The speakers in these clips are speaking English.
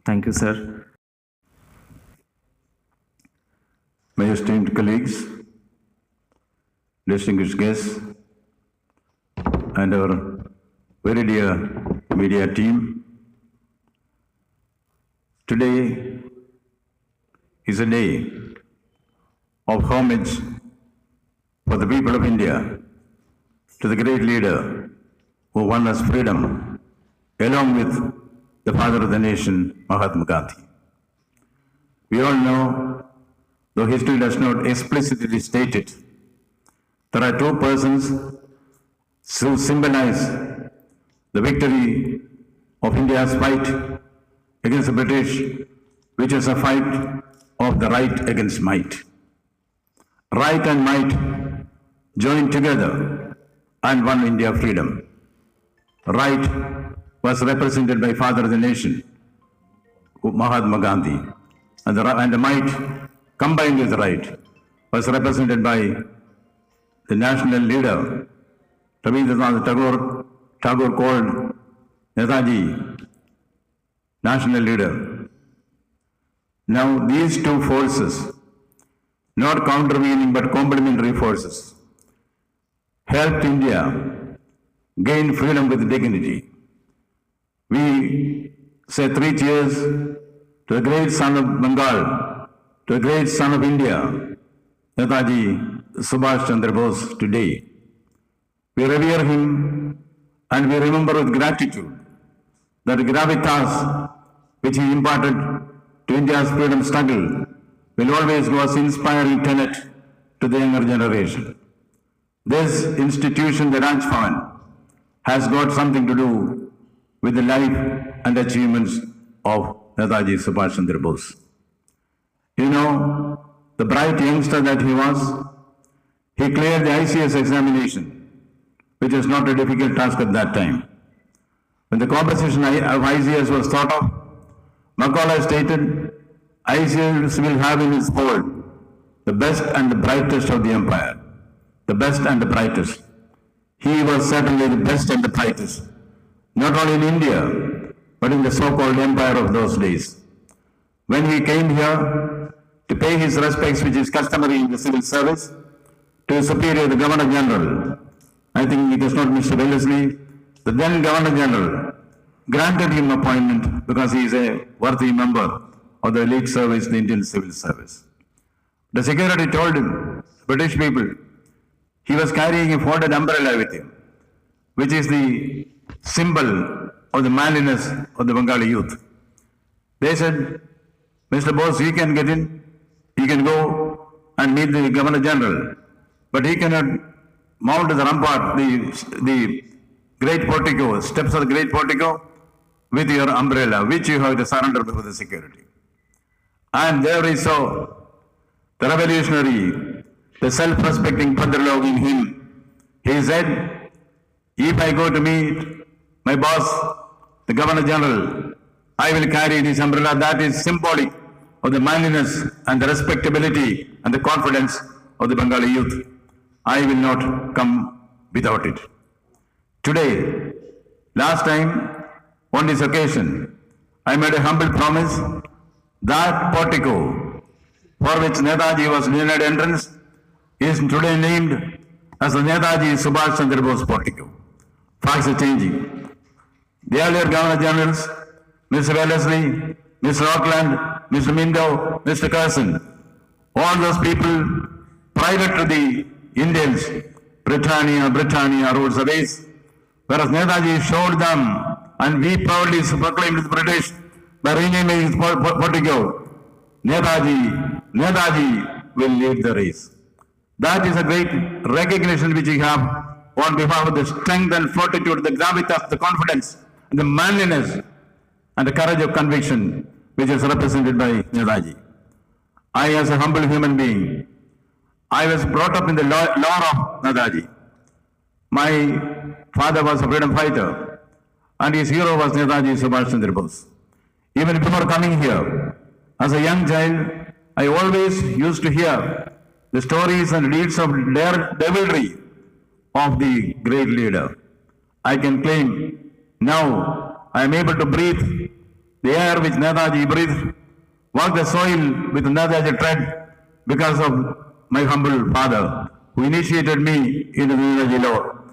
Thank you, sir. My esteemed colleagues, distinguished guests, and our very dear media team, today is a day of homage for the people of India to the great leader who won us freedom, along with the father of the nation, Mahatma Gandhi. We all know, though history does not explicitly state it, there are two persons who symbolize the victory of India's fight against the British, which is a fight of the right against might. Right and might joined together and won India freedom. Right was represented by Father of the Nation, Mahatma Gandhi, and the might combined with right was represented by the national leader, Rabindranath Tagore called Netaji, national leader. Now these two forces, not countervening but complementary forces, helped India gain freedom with dignity. We say 3 cheers to the great son of Bengal, to the great son of India, Netaji SUBHASH Chandra Bose today. We revere him and we remember with gratitude that gravitas which he imparted to India's freedom struggle will always go as inspiring tenet to the younger generation. This institution, the RAJBHAVAN, has got something to do with the life and achievements of Netaji SUBHASH Chandra Bose. You know, the bright youngster that he was, he cleared the ICS examination, which was not a difficult task at that time. When the composition of ICS was thought of, Macaulay stated, ICS will have in its fold the best and the brightest of the empire. The best and the brightest. He was certainly the best and the brightest, not only in India, but in the so-called empire of those days. When he came here to pay his respects, which is customary in the civil service, to his superior, the Governor General, I think it was not Mr. Wellesley, the then Governor General granted him appointment because he is a worthy member of the elite service, the Indian civil service. The security told him, British people, he was carrying a folded umbrella with him, which is the symbol of the manliness of the Bengali youth. They said, Mr. Bose, he can get in, he can go and meet the Governor General, but he cannot mount the rampart, the great portico, steps of the great portico, with your umbrella, which you have to surrender before the security. And there we saw the revolutionary, the self-respecting patriarch in him. He said, if I go to meet my boss, the Governor General, I will carry this umbrella. That is symbolic of the manliness and the respectability and the confidence of the Bengali youth. I will not come without it. Today, last time, on this occasion, I made a humble promise that portico for which Netaji was denied entrance is today named as the Netaji SUBHASH Chandra Bose portico. Facts are changing. The earlier Governor Generals, Mr. Wellesley, Mr. Auckland, Mr. Mindo, Mr. Carson, all those people private to the Indians, Britannia rules the ways, whereas Netaji showed them, and we proudly proclaimed to the British by renaming his portico, Netaji will lead the race. That is a great recognition which we have on behalf of the strength and fortitude, the gravitas, the confidence, the manliness, and the courage of conviction which is represented by Netaji. I, as a humble human being, I was brought up in the law of Netaji. My father was a freedom fighter, and his hero was Netaji SUBHASH Chandra Bose. Even before coming here, as a young child, I always used to hear the stories and deeds of devilry of the great leader. I can claim now I am able to breathe the air which Netaji breathed, walk the soil with Netaji tread because of my humble father, who initiated me into the Netaji lore.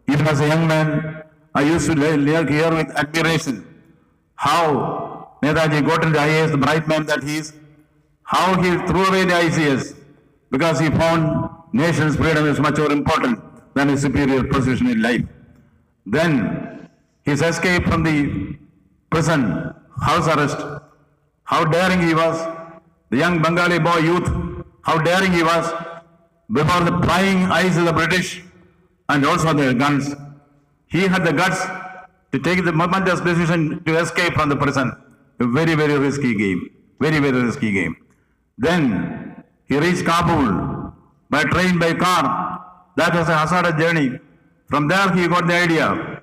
Even as a young man, I used to hear with admiration how Netaji got into IAS, the bright man that he is, how he threw away the ICS because he found nation's freedom is much more important than his superior position in life. Then his escape from the prison, house arrest, how daring he was, the young Bengali boy youth, how daring he was before the prying eyes of the British and also the guns. He had the guts to take the momentous decision to escape from the prison. A very, very risky game. Very, very risky game. Then he reached Kabul by train, by car. That was a hazardous journey. From there he got the idea.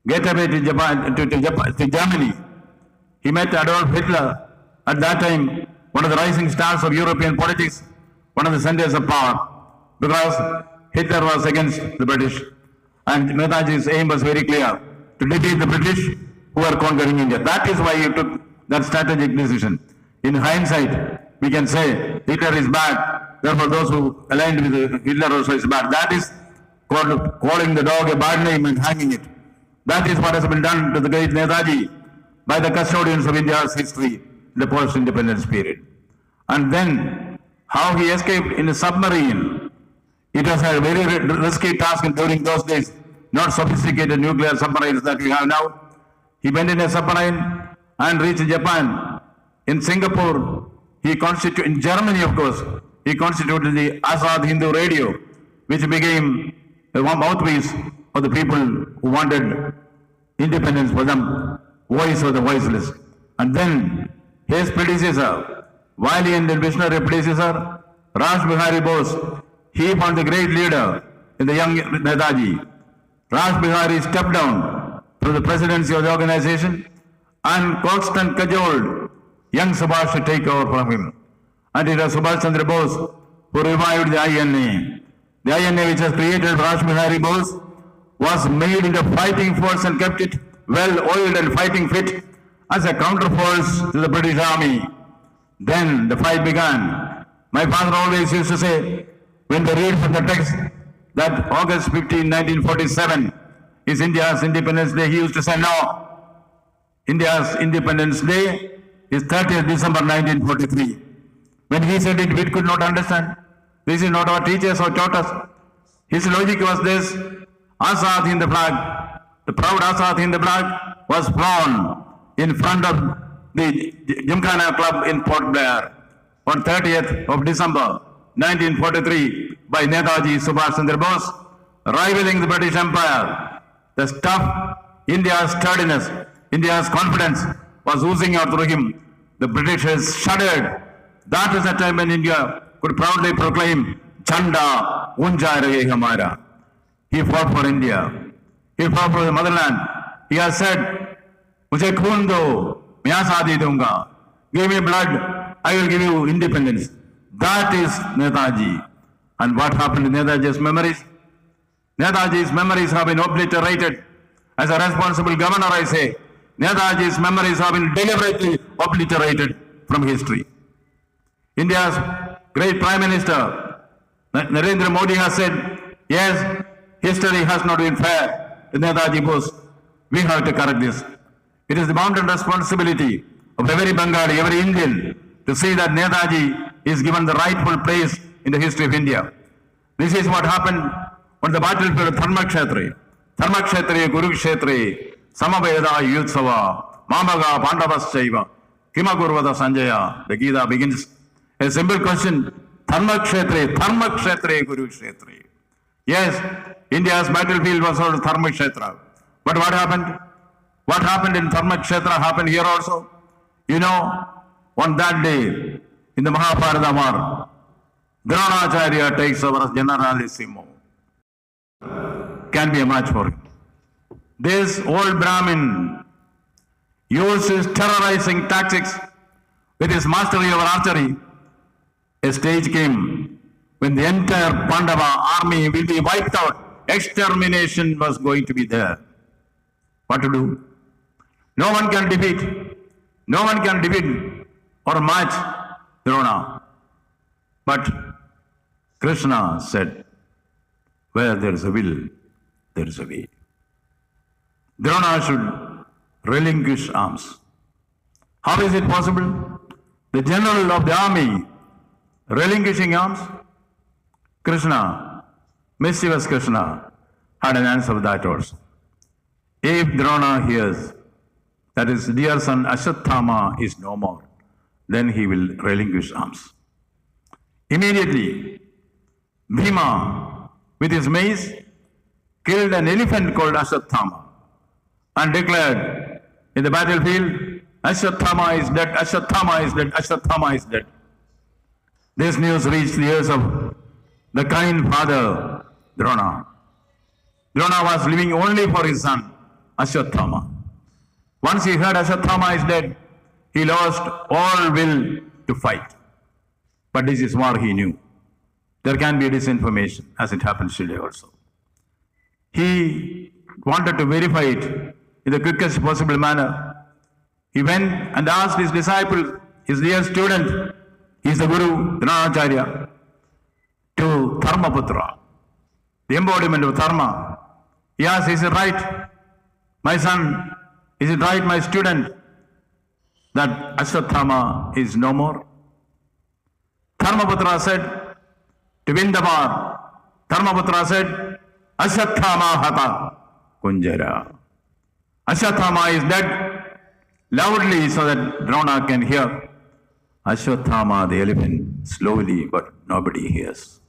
Get away to Japan, to Germany. He met Adolf Hitler, at that time one of the rising stars of European politics, one of the centers of power, because Hitler was against the British. And Netaji's aim was very clear, to defeat the British who were conquering India. That is why he took that strategic decision. In hindsight, we can say Hitler is bad, therefore those who aligned with Hitler also is bad. That is called calling the dog a bad name and hanging it. That is what has been done to the great Netaji by the custodians of India's history in the post-independence period. And then how he escaped in a submarine. It was a very risky task during those days, not sophisticated nuclear submarines that we have now. He went in a submarine and reached Japan. In Singapore, in Germany of course, he constituted the Azad Hindu Radio, which became a mouthpiece for the people who wanted independence for them, voice of the voiceless. And then his predecessor, valiant and visionary predecessor, Raj Bose, he was the great leader in the young Netaji. Raj stepped down from the presidency of the organization and coaxed and cajoled young SUBHASH to take over from him. And it was Subhash Chandra Bose who revived the INA. The INA which was created by Raj Bose was made into a fighting force and kept it well-oiled and fighting fit as a counterforce to the British Army. Then the fight began. My father always used to say, when they read from the text that August 15, 1947 is India's Independence Day, he used to say, no, India's Independence Day is 30th December 1943. When he said it, we could not understand. This is not our teachers who taught us. His logic was this: Azad in the flag, the proud Azad in the flag was flown in front of the Gymkhana Club in Port Blair on 30th of December 1943 by Netaji Subhash Chandra Bose, rivaling the British Empire. The stuff, India's sturdiness, India's confidence was oozing out through him. The Britishers shuddered. That is the time when India could proudly proclaim, Chanda, Unja Rahe Hamara. He fought for India. He fought for the motherland. He has said, Mujhe khoon do, main azaadi dunga. Give me blood, I will give you independence. That is Netaji. And what happened to Netaji's memories? Netaji's memories have been obliterated. As a responsible governor, I say, Netaji's memories have been deliberately obliterated from history. India's great Prime Minister, Narendra Modi, has said, yes, history has not been fair to Netaji Bose. We have to correct this. It is the mountain responsibility of every Bengali, every Indian, to see that Netaji is given the rightful place in the history of India. This is what happened on the battlefield of Dharmakshetra. Dharmakshetra, Kurukshetra, Samaveda, Yutsava, Mamaga, Pandavaschaiva, Kimakurvada Sanjaya. The Gita begins. A simple question: Dharmakshetra, Kurukshetra. Yes, India's battlefield was called Dharmakshetra. But what happened? What happened in Dharmakshetra happened here also. You know, on that day, in the Mahabharata war, Dronacharya takes over as Generalissimo. Can be a match for him. This old Brahmin used his terrorizing tactics with his mastery of archery. A stage came when the entire Pandava army will be wiped out. Extermination was going to be there. What to do? No one can defeat No one can defeat or match Drona. But Krishna said, where there is a will, there is a way. Drona should relinquish arms. How is it possible? The general of the army relinquishing arms? Krishna, mischievous Krishna, had an answer for that also. If Drona hears that his dear son Ashwathama is no more, then he will relinquish arms. Immediately, Bhima, with his mace, killed an elephant called Ashwathama and declared in the battlefield, Ashwathama is dead, Ashwathama is dead, Ashwathama is dead. This news reached the ears of the kind father, Drona. Drona was living only for his son, Ashwathama. Once he heard Ashwathama is dead, he lost all will to fight. But this is what he knew. There can be disinformation, as it happens today also. He wanted to verify it in the quickest possible manner. He went and asked his disciple, his dear student, he is the Guru, Dronacharya, to Dharmaputra, the embodiment of Dharma. He asked, is it right, my son, is it right, my student, that Ashwathama is no more? Dharmaputra said, to win the war, Dharmaputra said, Ashwathama hata kunjara. Ashwathama is dead, loudly so that Drona can hear. Ashwathama, the elephant, slowly, but nobody hears.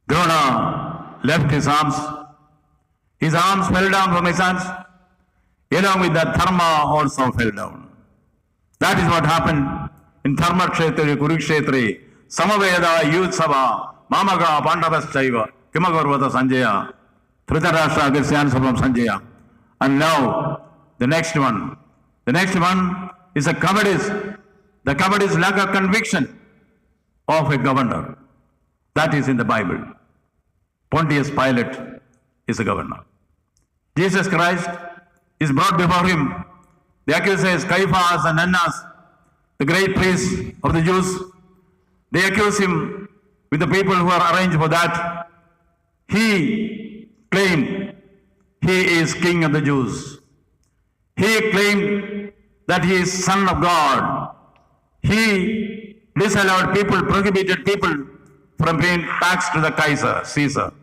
Drona left his arms. His arms fell down from his hands. Along with that, Dharma also fell down. That is what happened in Dharma Kshetra, Kurukshetra, Samaveda, Yudsava, Mamaga, Pandavaschaiva, Kimagurvata Sanjaya, Dhritarashtra gets the answer from Sanjaya. And now, the next one. The next one is a cowardice. The cowardice lack of conviction of a governor. That is in the Bible. Pontius Pilate is a governor. Jesus Christ is brought before him. The accusers, Caiaphas and Annas, the great priests of the Jews, they accuse him with the people who are arranged for that. He claimed he is king of the Jews. He claimed that he is son of God. He disallowed people, prohibited people from paying tax to the Kaiser, Caesar.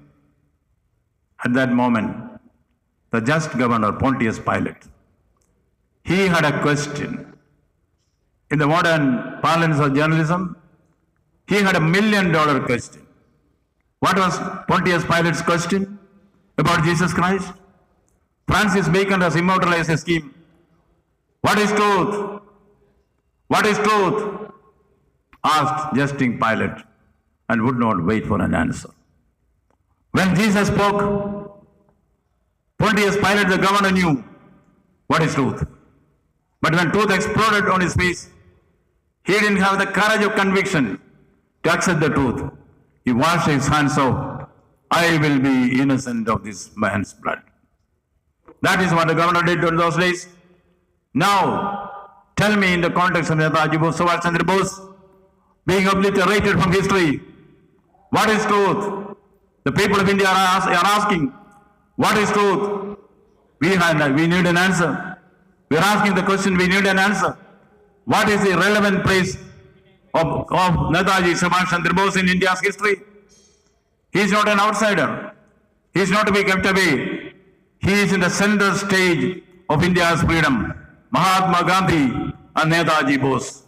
At that moment, the just governor, Pontius Pilate, he had a question. In the modern parlance of journalism, he had $1 million question. What was Pontius Pilate's question about Jesus Christ? Francis Bacon has immortalized a scheme. What is truth? What is truth? Asked jesting Pilate and would not wait for an answer. When Jesus spoke, Pontius Pilate, the governor, knew what is truth. But when truth exploded on his face, he didn't have the courage of conviction to accept the truth. He washed his hands off. I will be innocent of this man's blood. That is what the governor did in those days. Now, tell me in the context of Netaji Bose, SUBHASH Chandra Bose, being obliterated from history, what is truth? The people of India are asking, what is truth? We need an answer. We are asking the question, we need an answer. What is the relevant place of Netaji SUBHASH Chandra Bose in India's history? He is not an outsider. He is not to be kept away. He is in the center stage of India's freedom. Mahatma Gandhi and Netaji Bose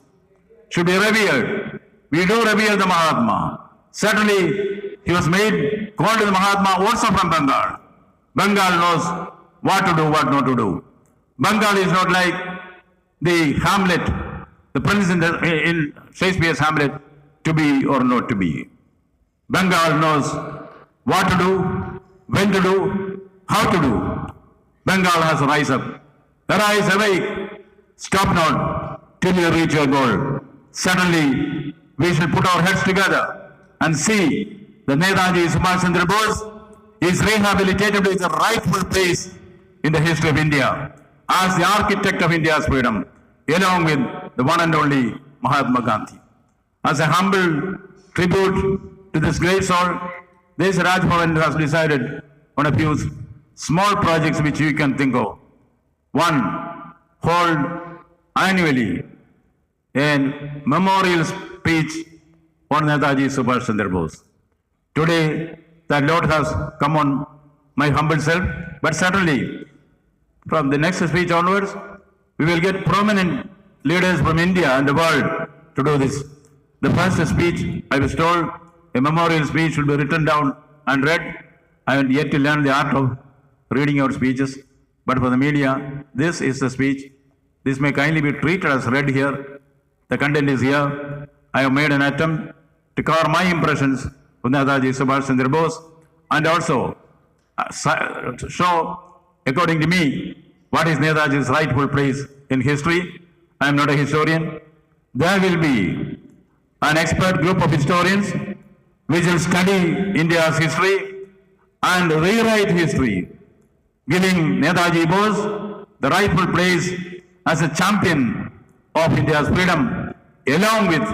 should be revered. We do revere the Mahatma. Certainly, he was called the Mahatma also from Bengal. Bengal knows what to do, what not to do. Bengal is not like the Hamlet, the prince in Shakespeare's Hamlet, to be or not to be. Bengal knows what to do, when to do, how to do. Bengal has to rise up. Arise, awake, stop not till you reach your goal. Suddenly, we shall put our heads together and see that Netaji SUBHASH Chandra Bose is rehabilitated to his rightful place in the history of India as the architect of India's freedom. along with the one and only Mahatma Gandhi. As a humble tribute to this great soul, this Raj Bhavan has decided on a few small projects which you can think of. One, hold annually a memorial speech on Netaji Subhash Chandra Bose. Today, that Lord has come on my humble self, but certainly from the next speech onwards, we will get prominent leaders from India and the world to do this. The first speech, I was told, a memorial speech will be written down and read. I have yet to learn the art of reading out speeches, but for the media, this is the speech. This may kindly be treated as read here. The content is here. I have made an attempt to cover my impressions of Netaji Subhash Chandra Bose and also show, according to me, what is Netaji's rightful place in history. I am not a historian. There will be an expert group of historians which will study India's history and rewrite history, giving Netaji Bose the rightful place as a champion of India's freedom, along with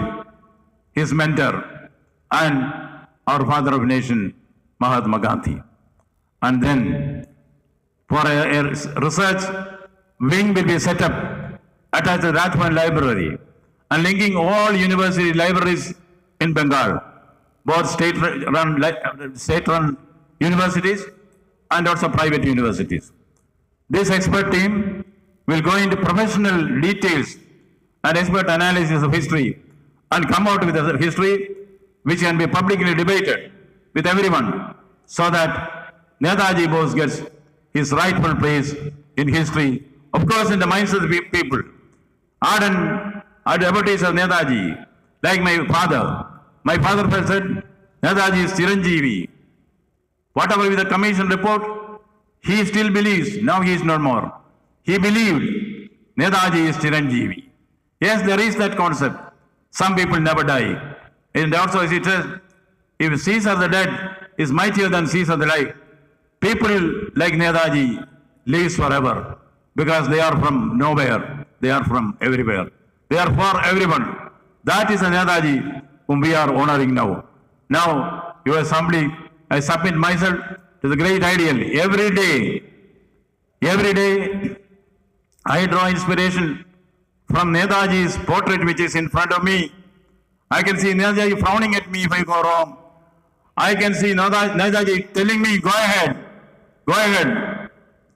his mentor and our father of nation, Mahatma Gandhi. And then, for a research wing will be set up attached to the Raj Bhavan Library and linking all university libraries in Bengal, both state-run universities and also private universities. This expert team will go into professional details and expert analysis of history and come out with a history which can be publicly debated with everyone so that Netaji Bose gets his rightful place in history, of course in the minds of the people. Ardent devotees of Netaji, like my father. My father said, Netaji is Chiranjeevi. Whatever with the commission report, he still believes, now he is no more. He believed Netaji is Chiranjeevi. Yes, there is that concept. Some people never die. And also as it says, if Caesar the dead is mightier than Caesar the life, people like Netaji lives forever because they are from nowhere. They are from everywhere. They are for everyone. That is a Netaji whom we are honoring now. Now, your assembly, I submit myself to the great ideal. Every day, I draw inspiration from Netaji's portrait which is in front of me. I can see Netaji frowning at me if I go wrong. I can see Netaji telling me, go ahead.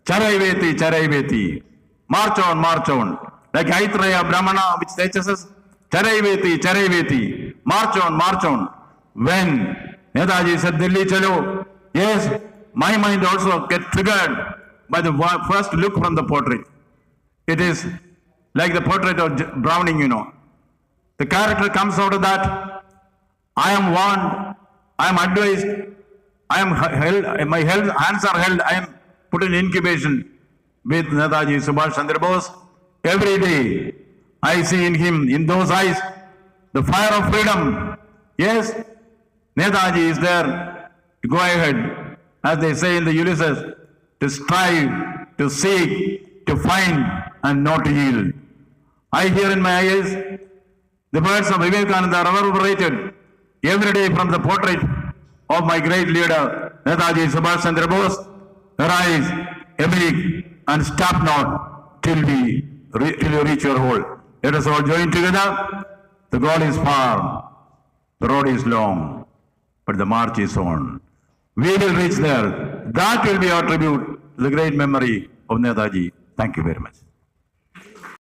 Charaiveti, Charaiveti. March on. Like Aitraya Brahmana, which teaches us, Charaiveti, Charaiveti. March on. When Netaji said, Delhi chalo, yes, my mind also get triggered by the first look from the portrait. It is like the portrait of Browning, you know. The character comes out of that. I am warned, I am advised, I am held, my hands are held, I am put in incubation with Netaji Subhash Chandra Bose. Every day, I see in him, in those eyes, the fire of freedom. Yes, Netaji is there to go ahead, as they say in the Ulysses, to strive, to seek, to find, and not to yield. I hear in my eyes the words of Vivekananda reverberated every day from the portrait of my great leader, Netaji Subhash Chandra Bose. Arise, awake, and stop not till you reach your goal. Let us all join together. The goal is far, the road is long, but the march is on. We will reach there. That will be our tribute to the great memory of Netaji. Thank you very much.